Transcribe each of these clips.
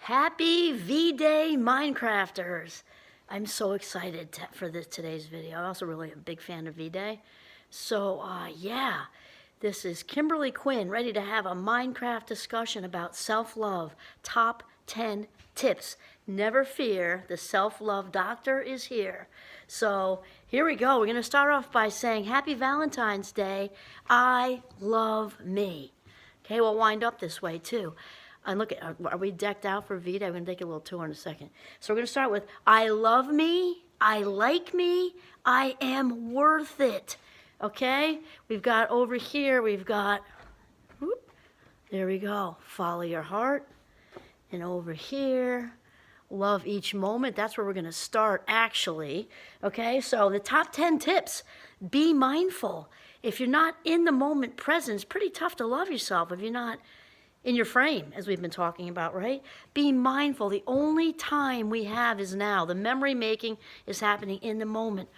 Happy V-Day, Mindcrafters! I'm so excited for today's video. I'm also really a big fan of V-Day. So, yeah, this is Kimberly Quinn, ready to have a Mindcraft discussion about self-love, top 10 tips. Never fear, the self-love doctor is here. So, here we go. We're going to start off by saying, Happy Valentine's Day, I love me. Okay, we'll wind up this way, too. And look, are we decked out for V-Day? I'm going to take a little tour in a second. So we're going to start with, I love me, I like me, I am worth it. Okay? We've got over here, we've got, whoop, there we go, follow your heart. And over here, love each moment. That's where we're going to start, actually. Okay? So the top 10 tips, be mindful. If you're not in the moment present, it's pretty tough to love yourself if you're not in your frame, as we've been talking about, right? Be mindful. The only time we have is now. The memory making is happening in the moment.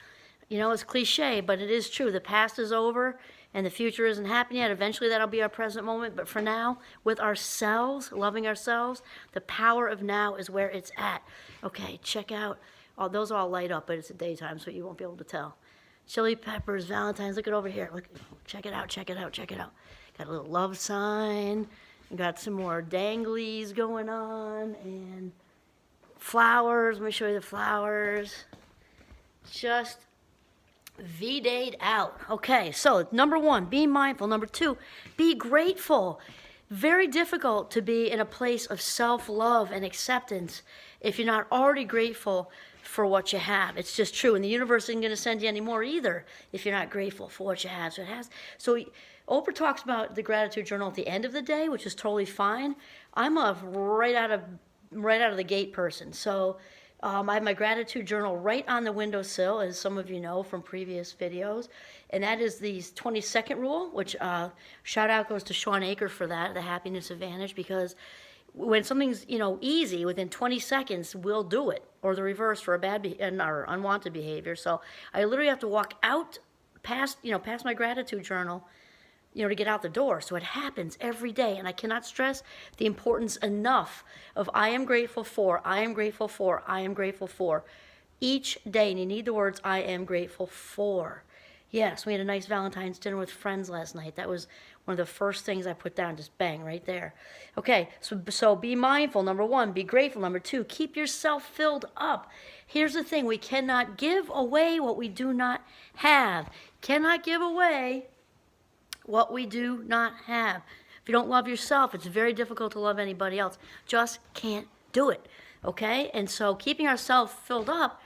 You know, it's cliche, but it is true. The past is over and the future isn't happening yet. Eventually that'll be our present moment. But for now, with ourselves, loving ourselves, the power of now is where it's at. Okay, check out. Oh, those all light up, but it's a daytime, so you won't be able to tell. Chili peppers, Valentine's. Look it over here. Look, check it out, check it out, check it out. Got a little love sign. Got some more danglies going on and flowers. Let me show you the flowers. Just V-Day'd out. Okay, so number one, be mindful. Number two, be grateful. Very difficult to be in a place of self-love and acceptance if you're not already grateful for what you have. It's just true. And the universe isn't going to send you any more either if you're not grateful for what you have. So Oprah talks about the gratitude journal at the end of the day, which is totally fine. I'm a right out of the gate person. So I have my gratitude journal right on the windowsill, as some of you know from previous videos. And that is the 20-second rule, which shout out goes to Sean Aker for that, the happiness advantage, because when something's, easy, within 20 seconds, we'll do it, or the reverse for a bad or unwanted behavior. So I literally have to walk out past my gratitude journal, to get out the door. So it happens every day, and I cannot stress the importance enough of I am grateful for, I am grateful for, I am grateful for, each day. And you need the words I am grateful for. Yes, we had a nice Valentine's dinner with friends last night. That was one of the first things I put down, just bang, right there. Okay, so be mindful, number one. Be grateful, number two. Keep yourself filled up. Here's the thing. We cannot give away what we do not have. Cannot give away what we do not have. If you don't love yourself, it's very difficult to love anybody else. Just can't do it, okay? And so keeping ourselves filled up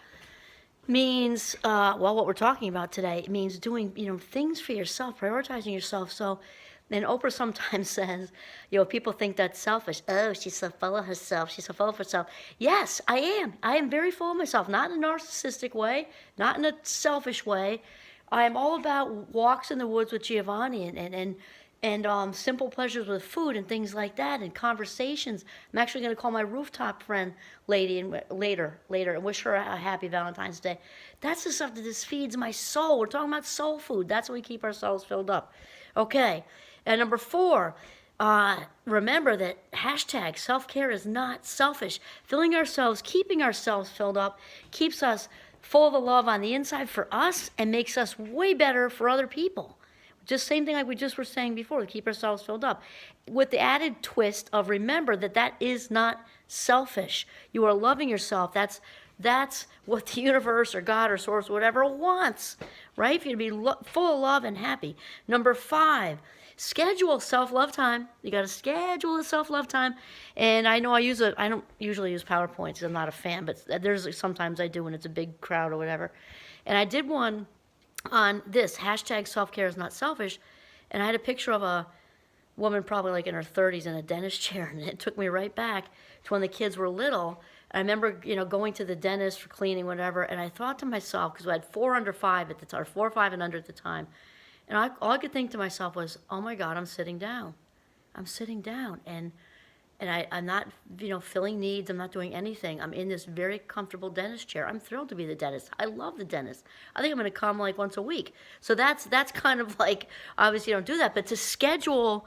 means, what we're talking about today, it means doing, things for yourself, prioritizing yourself. So, and Oprah sometimes says, people think that's selfish. Oh, she's so full of herself. She's so full of herself. Yes, I am. I am very full of myself, not in a narcissistic way, not in a selfish way. I am all about walks in the woods with Giovanni and simple pleasures with food and things like that, and conversations. I'm actually going to call my rooftop friend lady later and wish her a happy Valentine's Day. That's the stuff that just feeds my soul. We're talking about soul food. That's how we keep ourselves filled up. Okay, and number four, remember that hashtag self-care is not selfish. Filling ourselves, keeping ourselves filled up keeps us full of the love on the inside for us and makes us way better for other people. Just same thing like we just were saying before, to keep ourselves filled up. With the added twist of remember that is not selfish. You are loving yourself. That's what the universe or God or source or whatever wants, right? For you to be full of love and happy. Number five, schedule self-love time. You got to schedule a self-love time. And I know I don't usually use PowerPoints. I'm not a fan, but there's sometimes I do when it's a big crowd or whatever. And I did one on this, hashtag self-care is not selfish. And I had a picture of a woman probably like in her 30s in a dentist chair. And it took me right back to when the kids were little. I remember, going to the dentist for cleaning, whatever. And I thought to myself, because I had 4 under 5 at the time, or 4 or 5 and under at the time. And all I could think to myself was, oh my God, I'm sitting down. I'm sitting down. And I'm not, filling needs. I'm not doing anything. I'm in this very comfortable dentist chair. I'm thrilled to be the dentist. I love the dentist. I think I'm going to come like once a week. So that's kind of like, obviously you don't do that, but to schedule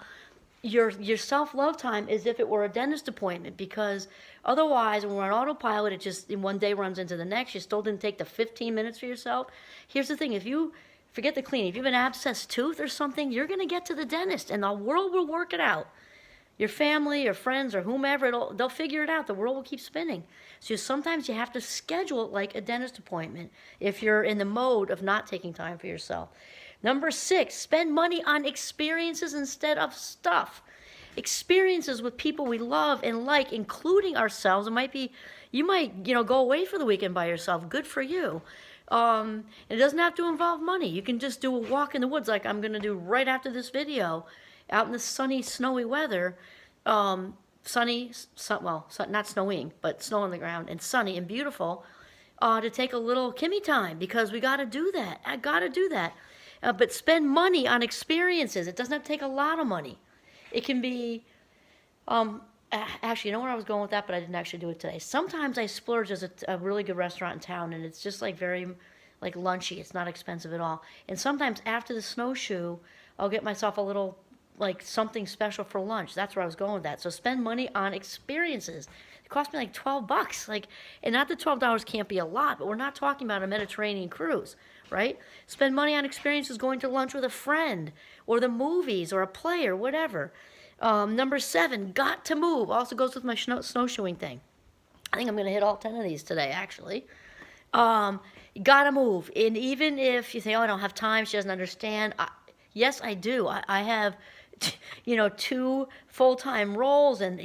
your self-love time as if it were a dentist appointment, because otherwise when we're on autopilot, it just in one day runs into the next. You still didn't take the 15 minutes for yourself. Here's the thing: if you forget the cleaning, if you have an abscessed tooth or something, you're going to get to the dentist and the world will work it out. Your family or friends or whomever, they'll figure it out. The world will keep spinning. So sometimes you have to schedule it like a dentist appointment if you're in the mode of not taking time for yourself. Number 6, spend money on experiences instead of stuff. Experiences with people we love and like, including ourselves. You might go away for the weekend by yourself. Good for you. It doesn't have to involve money. You can just do a walk in the woods like I'm going to do right after this video, out in the sunny, snowy weather. Not snowing, but snow on the ground, and sunny and beautiful, to take a little Kimmy time, because we got to do that. I got to do that. But spend money on experiences. It doesn't have to take a lot of money. It can be, actually, you know where I was going with that, but I didn't actually do it today. Sometimes I splurge as a really good restaurant in town, and it's just like very, like lunchy. It's not expensive at all. And sometimes after the snowshoe, I'll get myself a little, like something special for lunch. That's where I was going with that. So spend money on experiences. It cost me like $12. And not that $12 can't be a lot, but we're not talking about a Mediterranean cruise, right? Spend money on experiences, going to lunch with a friend, or the movies, or a play, or whatever. Number 7, got to move. Also goes with my snowshoeing thing. I think I'm going to hit all 10 of these today, actually. You got to move. And even if you say, oh, I don't have time, she doesn't understand. Yes, I do. I have 2 full-time roles, and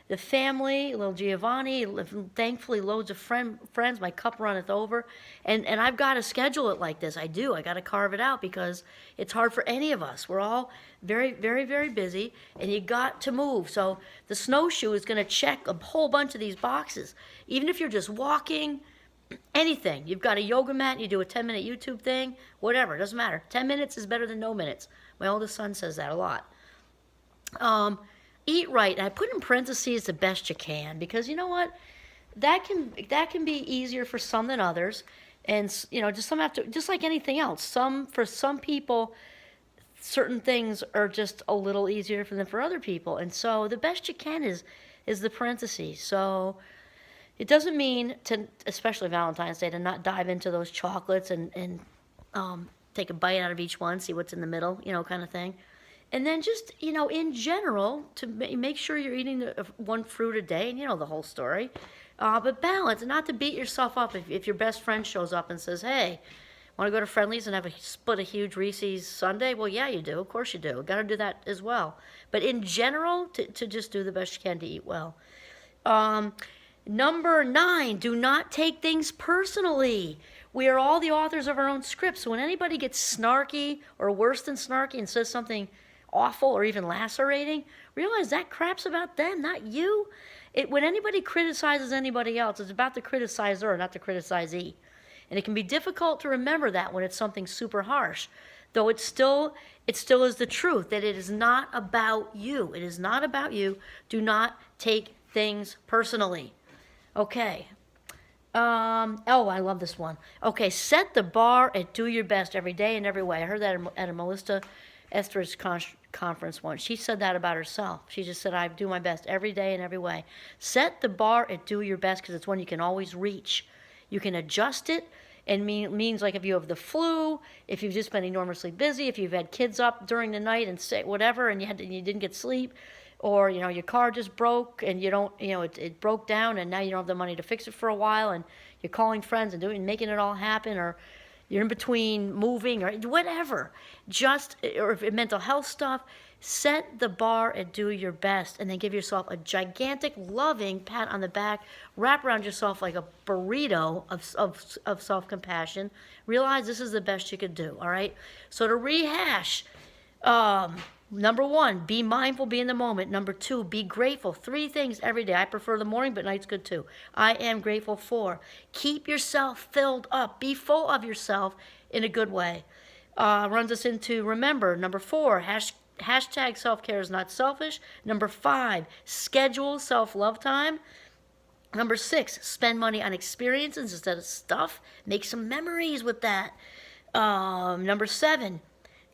the family, little Giovanni, thankfully loads of friends. My cup runneth over, and I've got to schedule it like this. I got to carve it out, because it's hard for any of us. We're all very, very, very busy, and you got to move. So the snowshoe is going to check a whole bunch of these boxes. Even if you're just walking, anything. You've got a yoga mat, you do a 10-minute YouTube thing, whatever, it doesn't matter. 10 minutes is better than no minutes. My oldest son says that a lot. Eat right. And I put in parentheses the best you can, because you know what? That can be easier for some than others. And just like anything else. For some people, certain things are just a little easier than for other people. And so the best you can is the parentheses. So it doesn't mean to, especially Valentine's Day, to not dive into those chocolates and take a bite out of each one, see what's in the middle, kind of thing. And then just, in general, to make sure you're eating one fruit a day, and the whole story. But balance, and not to beat yourself up if your best friend shows up and says, hey, want to go to Friendly's and split a huge Reese's sundae? Well, yeah, you do. Of course you do. Got to do that as well. But in general, to just do the best you can to eat well. Number 9, do not take things personally. We are all the authors of our own scripts. So when anybody gets snarky or worse than snarky and says something awful or even lacerating, realize that crap's about them, not you. When anybody criticizes anybody else, it's about the criticizer, not the criticizee. And it can be difficult to remember that when it's something super harsh, though it still is the truth that it is not about you. It is not about you. Do not take things personally. Okay. I love this one. Okay, set the bar and do your best every day and every way. I heard that at a Melissa Esther's conference once. She said that about herself. She just said, I do my best every day and every way. Set the bar and do your best, because it's one you can always reach. You can adjust it, and means like if you have the flu, if you've just been enormously busy, if you've had kids up during the night and say whatever, and you didn't get sleep, or your car just broke and you don't, it broke down and now you don't have the money to fix it for a while, and you're calling friends and making it all happen, or you're in between moving or whatever, or if mental health stuff, set the bar and do your best, and then give yourself a gigantic, loving pat on the back, wrap around yourself like a burrito of self-compassion. Realize this is the best you could do, all right? So to rehash, number 1, be mindful, be in the moment. Number 2, be grateful. 3 things every day. I prefer the morning, but night's good too. I am grateful for. Keep yourself filled up. Be full of yourself in a good way. Runs us into, remember, number 4, hashtag self-care is not selfish. Number 5, schedule self-love time. Number 6, spend money on experiences instead of stuff. Make some memories with that. Number 7,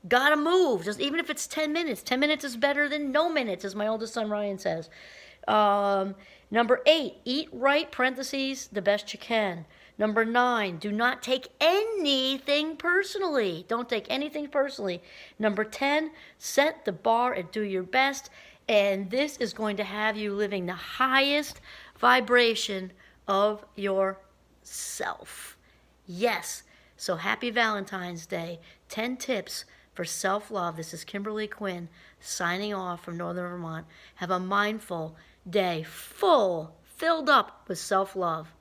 Gotta move, just even if it's 10 minutes. 10 minutes is better than no minutes, as my oldest son Ryan says. Number 8, eat right, parentheses, the best you can. Number 9, do not take anything personally. Don't take anything personally. Number 10, set the bar and do your best. And this is going to have you living the highest vibration of yourself. Yes. So happy Valentine's Day. 10 tips for self-love. This is Kimberly Quinn signing off from Northern Vermont. Have a mindful day filled up with self-love.